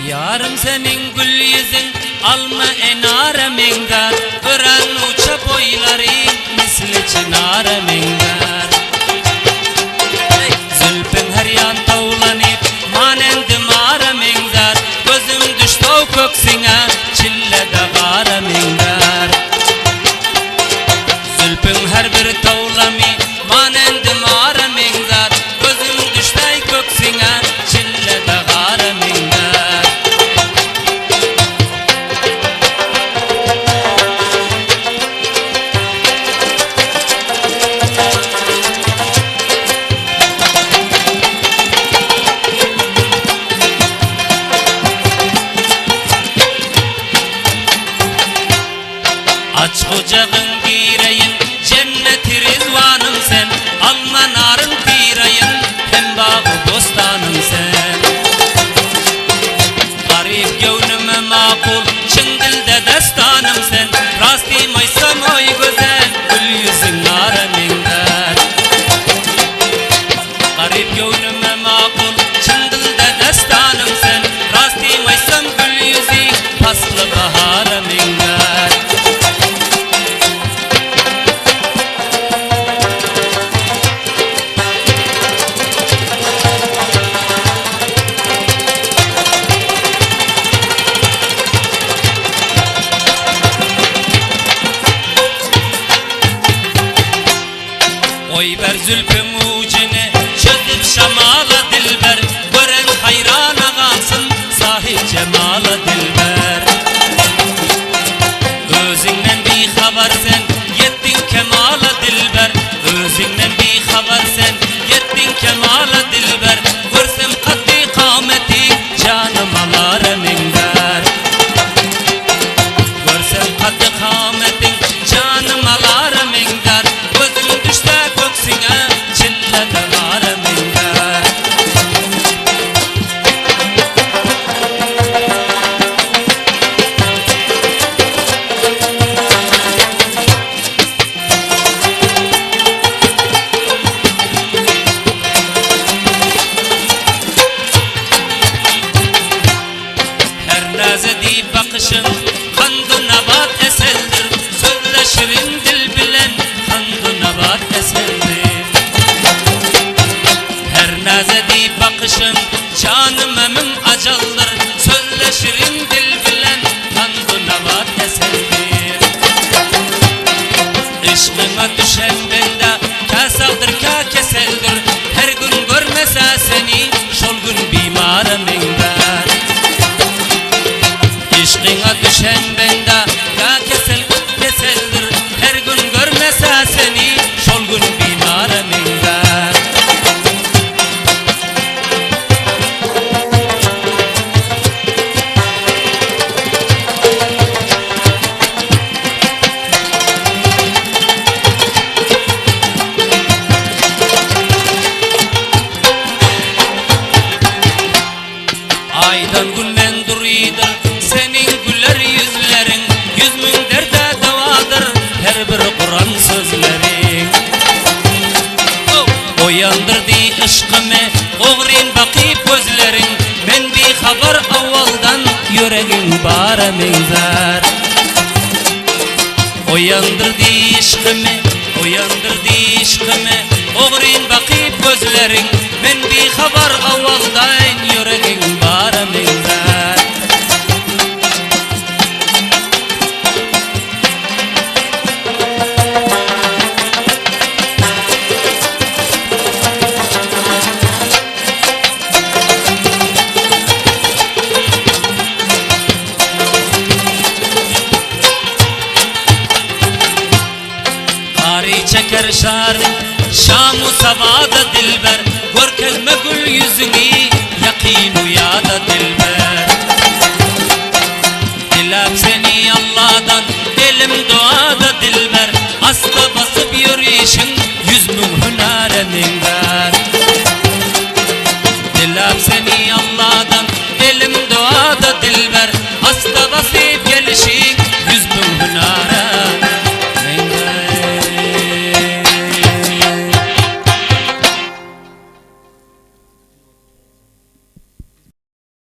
Yarım senin gül yüzün alma enare mingar Ören uça boyların misli çınare mingar Zülfün her yan tavlanıp manendim ara mingar Gözüm düştü o köksüne çille de gara mingar Zülfün her bir tavlamı manendim ara mingar Gözüm düştü köksüne çille de gara mingar Aç ocağın gireyin, cenneti rizvanım sen Alma narın pirayın, hem bağı bostanım sen Garip gönlüme makul, çın dilde destanım sen Rastî maysam oy güzel, gül yüzün nara mingar Garip gönlüme makul, çın dilde destanım sen Rastî maysam gül yüzün, paslı bahara mingar Oy ver zülfün ucunu çözüp şamala dilber Gören hayrana kalsın sahip cemala dilber Özünden bir haber sen yettin kemala dilber Özünden bir haber sen yettin kemala dilber Görsem kaddi kâmeti canım alara mingar Görsem kaddi kâmetin canım alara mingar Gözüm düştü köksüne çille de gara mingar Her nazedi bakışın kandı nabat eseldir Sözle şirin dil bilen kandı nabat eseldir Her nazedi bakışın canım emin acaldır Sözle şirin dil bilen kandı nabat eseldir Işkına düşen bende kasaldır ka keseldir Her gün görmese seni şol gün bimara mingar İşkına düşen bende ka keseldir Her gün görmese seni şol gün bimara mingar Aydan günden duridir senin güler yüzlerin Yüzmün derde davadır her bir Kur'an sözlerin Oyandırdı ışkımı oğrin bakıp gözlerin Ben bir haber avvaldan yüreğin bara mingar Oyandırdı ışkımı oğrin bakıp gözlerin Ben bir haber avvaldan yüreğin bara mingar Kari çeker şarı Şam-ı savada dilber Görkezme gül yüzünü Yakin uyada dilber Dilap seni Allah'dan Elim duada dilber Asla basıp yürüyüşün Yüzmün hünare mingar Dilap seni